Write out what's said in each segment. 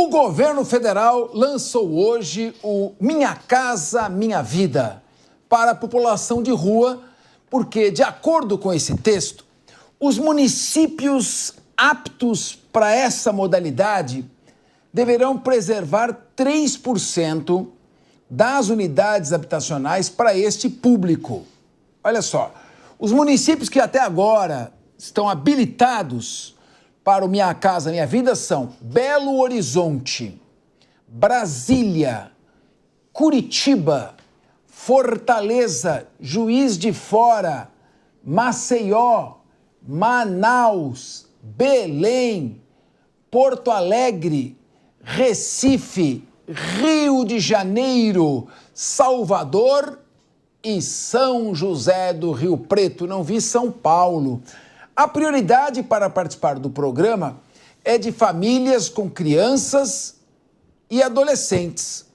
O governo federal lançou hoje o Minha Casa Minha Vida para a população de rua, porque, de acordo com esse texto, os municípios aptos para essa modalidade deverão preservar 3% das unidades habitacionais para este público. Olha só, os municípios que até agora estão habilitados para o Minha Casa Minha Vida são Belo Horizonte, Brasília, Curitiba, Fortaleza, Juiz de Fora, Maceió, Manaus, Belém, Porto Alegre, Recife, Rio de Janeiro, Salvador e São José do Rio Preto. Não vi São Paulo. A prioridade para participar do programa é de famílias com crianças e adolescentes,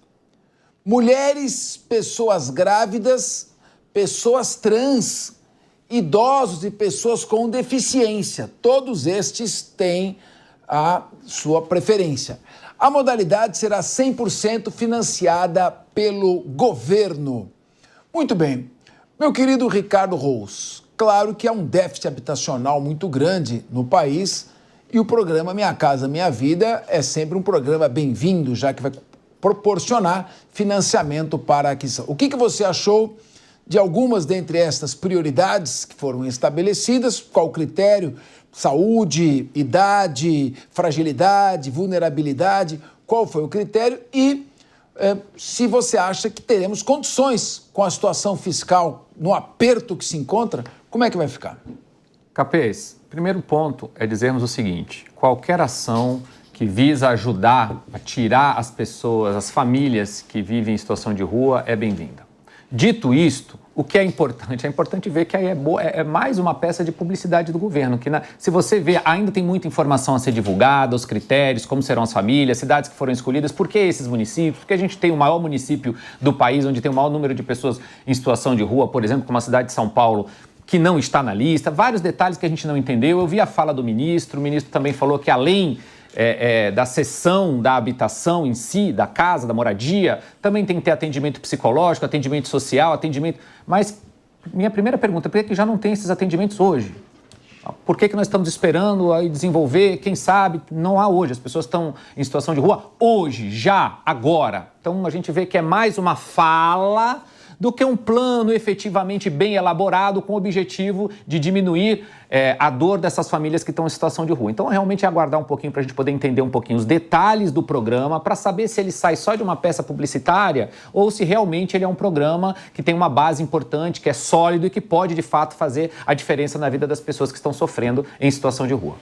mulheres, pessoas grávidas, pessoas trans, idosos e pessoas com deficiência. Todos estes têm a sua preferência. A modalidade será 100% financiada pelo governo. Muito bem. Meu querido Ricardo Rous, claro que há um déficit habitacional muito grande no país e o programa Minha Casa Minha Vida é sempre um programa bem-vindo, já que vai proporcionar financiamento para a aquisição. O que você achou de algumas dentre estas prioridades que foram estabelecidas? Qual o critério? Saúde, idade, fragilidade, vulnerabilidade? Qual foi o critério? E se você acha que teremos condições com a situação fiscal no aperto que se encontra, como é que vai ficar? Capês, primeiro ponto é dizermos o seguinte: qualquer ação que visa ajudar a tirar as pessoas, as famílias que vivem em situação de rua é bem-vinda. Dito isto, o que é importante ver que aí é mais uma peça de publicidade do governo, que se você vê, ainda tem muita informação a ser divulgada, os critérios, como serão as famílias, cidades que foram escolhidas, por que esses municípios, porque a gente tem o maior município do país, onde tem o maior número de pessoas em situação de rua, por exemplo, como a cidade de São Paulo, que não está na lista, vários detalhes que a gente não entendeu. Eu vi a fala do ministro, o ministro também falou que além da seção da habitação em si, da casa, da moradia, também tem que ter atendimento psicológico, atendimento social, atendimento... Mas minha primeira pergunta, por que já não tem esses atendimentos hoje? Por que nós estamos esperando aí desenvolver? Quem sabe? Não há hoje. As pessoas estão em situação de rua hoje, já, agora. Então a gente vê que é mais uma fala do que um plano efetivamente bem elaborado com o objetivo de diminuir a dor dessas famílias que estão em situação de rua. Então, realmente é aguardar um pouquinho para a gente poder entender um pouquinho os detalhes do programa, para saber se ele sai só de uma peça publicitária ou se realmente ele é um programa que tem uma base importante, que é sólido e que pode, de fato, fazer a diferença na vida das pessoas que estão sofrendo em situação de rua.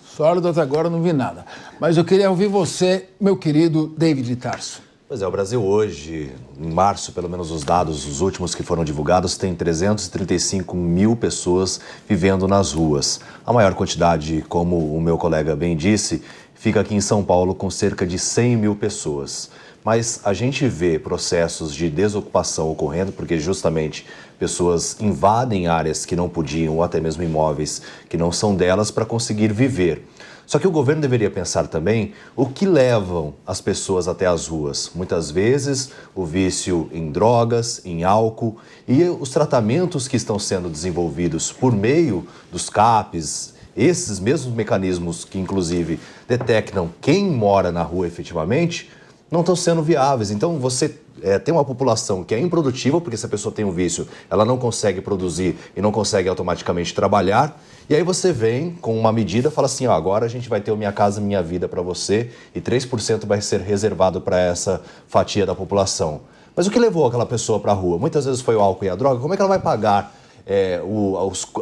Sólido até agora não vi nada. Mas eu queria ouvir você, meu querido David de Tarso. Pois é, o Brasil hoje, em março, pelo menos os dados, os últimos que foram divulgados, tem 335 mil pessoas vivendo nas ruas. A maior quantidade, como o meu colega bem disse, fica aqui em São Paulo com cerca de 100 mil pessoas. Mas a gente vê processos de desocupação ocorrendo, porque justamente pessoas invadem áreas que não podiam, ou até mesmo imóveis que não são delas, para conseguir viver. Só que o governo deveria pensar também o que levam as pessoas até as ruas. Muitas vezes o vício em drogas, em álcool e os tratamentos que estão sendo desenvolvidos por meio dos CAPs, esses mesmos mecanismos que inclusive detectam quem mora na rua efetivamente, não estão sendo viáveis. Então você tem uma população que é improdutiva, porque se a pessoa tem um vício, ela não consegue produzir e não consegue automaticamente trabalhar. E aí você vem com uma medida e fala assim, agora a gente vai ter o Minha Casa Minha Vida para você e 3% vai ser reservado para essa fatia da população. Mas o que levou aquela pessoa para a rua? Muitas vezes foi o álcool e a droga. Como é que ela vai pagar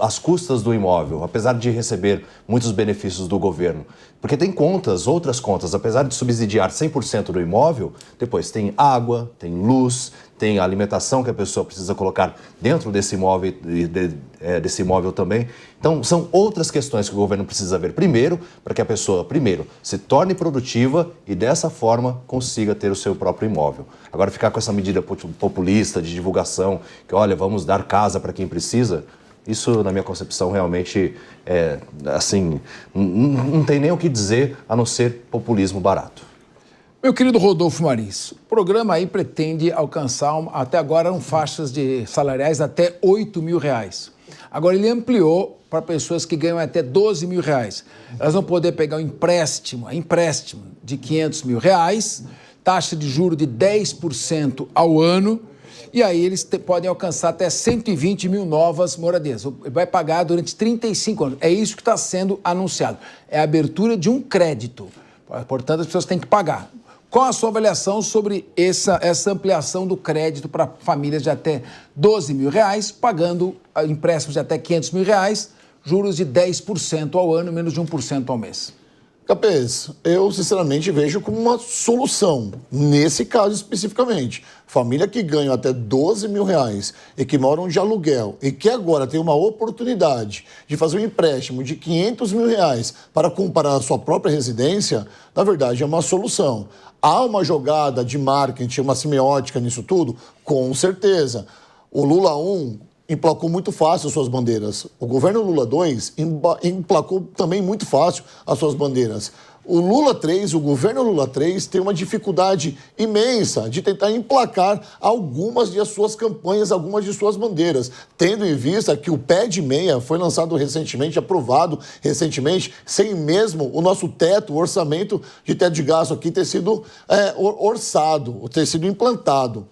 as custas do imóvel, apesar de receber muitos benefícios do governo? Porque tem contas, outras contas, apesar de subsidiar 100% do imóvel, depois tem água, tem luz, tem a alimentação que a pessoa precisa colocar dentro desse imóvel também. Então, são outras questões que o governo precisa ver primeiro, para que a pessoa, se torne produtiva e dessa forma consiga ter o seu próprio imóvel. Agora, ficar com essa medida populista de divulgação, que olha, vamos dar casa para quem precisa, Isso, na minha concepção, realmente não tem nem o que dizer a não ser populismo barato. Meu querido Rodolfo Maris, o programa aí pretende alcançar, até agora, faixas salariais até R$8 mil. Agora ele ampliou para pessoas que ganham até R$12 mil. Elas vão poder pegar um empréstimo de R$500 mil, taxa de juros de 10% ao ano, e aí eles podem alcançar até 120 mil novas moradias. Vai pagar durante 35 anos. É isso que está sendo anunciado. É a abertura de um crédito. Portanto, as pessoas têm que pagar. Qual a sua avaliação sobre essa ampliação do crédito para famílias de até R$12 mil, pagando empréstimos de até R$500 mil, juros de 10% ao ano, menos de 1% ao mês? Capês, eu sinceramente vejo como uma solução, nesse caso especificamente. Família que ganha até R$12 mil e que moram de aluguel e que agora tem uma oportunidade de fazer um empréstimo de R$500 mil para comprar a sua própria residência, na verdade é uma solução. Há uma jogada de marketing, uma semiótica nisso tudo? Com certeza. O Lula 1 emplacou muito fácil as suas bandeiras. O governo Lula 2 emplacou também muito fácil as suas bandeiras. O Lula 3, o governo Lula 3, tem uma dificuldade imensa de tentar emplacar algumas de suas campanhas, algumas de suas bandeiras, tendo em vista que o pé de meia foi lançado recentemente, aprovado recentemente, sem mesmo o nosso teto, o orçamento de teto de gasto aqui ter sido orçado, ter sido implantado.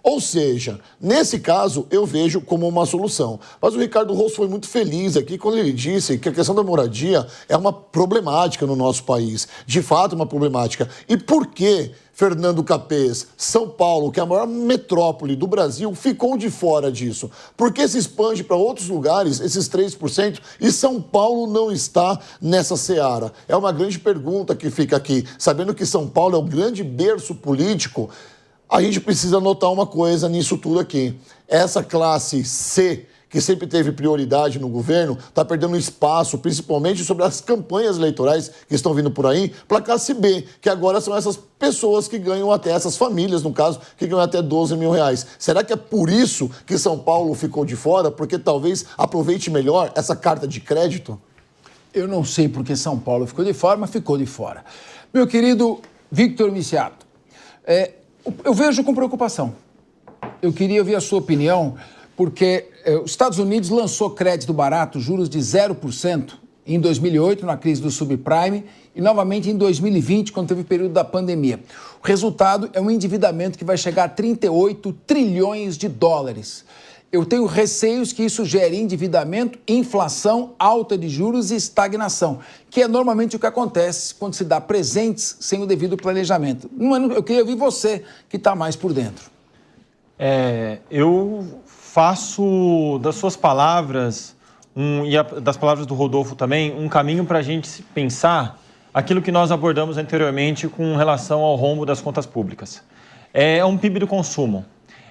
Ou seja, nesse caso, eu vejo como uma solução. Mas o Ricardo Rosso foi muito feliz aqui quando ele disse que a questão da moradia é uma problemática no nosso país. De fato, uma problemática. E por que, Fernando Capês, São Paulo, que é a maior metrópole do Brasil, ficou de fora disso? Por que se expande para outros lugares, esses 3%, e São Paulo não está nessa seara? É uma grande pergunta que fica aqui. Sabendo que São Paulo é o grande berço político, a gente precisa notar uma coisa nisso tudo aqui. Essa classe C, que sempre teve prioridade no governo, está perdendo espaço, principalmente sobre as campanhas eleitorais que estão vindo por aí, para a classe B, que agora são essas pessoas que ganham até, essas famílias, no caso, que ganham até R$12 mil. Será que é por isso que São Paulo ficou de fora? Porque talvez aproveite melhor essa carta de crédito? Eu não sei porque São Paulo ficou de fora, mas ficou de fora. Meu querido Victor Miciato, eu vejo com preocupação. Eu queria ouvir a sua opinião, porque os Estados Unidos lançou crédito barato, juros de 0%, em 2008, na crise do subprime, e novamente em 2020, quando teve o período da pandemia. O resultado é um endividamento que vai chegar a 38 trilhões de dólares. Eu tenho receios que isso gere endividamento, inflação, alta de juros e estagnação, que é normalmente o que acontece quando se dá presentes sem o devido planejamento. Eu queria ouvir você, que está mais por dentro. Eu faço das suas palavras, e das palavras do Rodolfo também, um caminho para a gente pensar aquilo que nós abordamos anteriormente com relação ao rombo das contas públicas. É um PIB do consumo.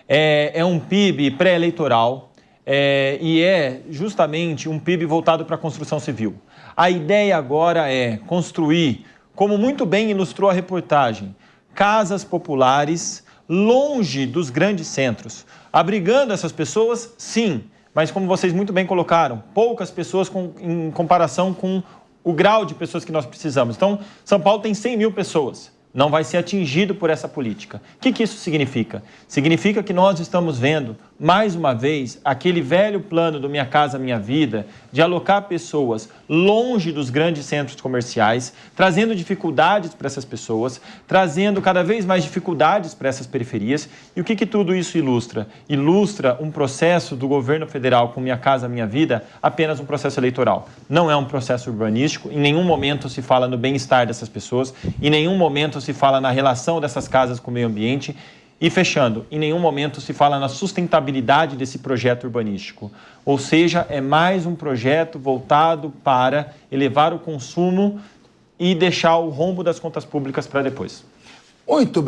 É um PIB pré-eleitoral e é justamente um PIB voltado para a construção civil. A ideia agora é construir, como muito bem ilustrou a reportagem, casas populares longe dos grandes centros. Abrigando essas pessoas, sim, mas como vocês muito bem colocaram, poucas pessoas em comparação com o grau de pessoas que nós precisamos. Então, São Paulo tem 100 mil pessoas. Não vai ser atingido por essa política. O que isso significa? Significa que nós estamos vendo, mais uma vez, aquele velho plano do Minha Casa Minha Vida, de alocar pessoas longe dos grandes centros comerciais, trazendo dificuldades para essas pessoas, trazendo cada vez mais dificuldades para essas periferias. E o que tudo isso ilustra? Ilustra um processo do governo federal com Minha Casa Minha Vida, apenas um processo eleitoral. Não é um processo urbanístico, em nenhum momento se fala no bem-estar dessas pessoas, em nenhum momento se fala na relação dessas casas com o meio ambiente e, fechando, em nenhum momento se fala na sustentabilidade desse projeto urbanístico. Ou seja, é mais um projeto voltado para elevar o consumo e deixar o rombo das contas públicas para depois. Muito bem.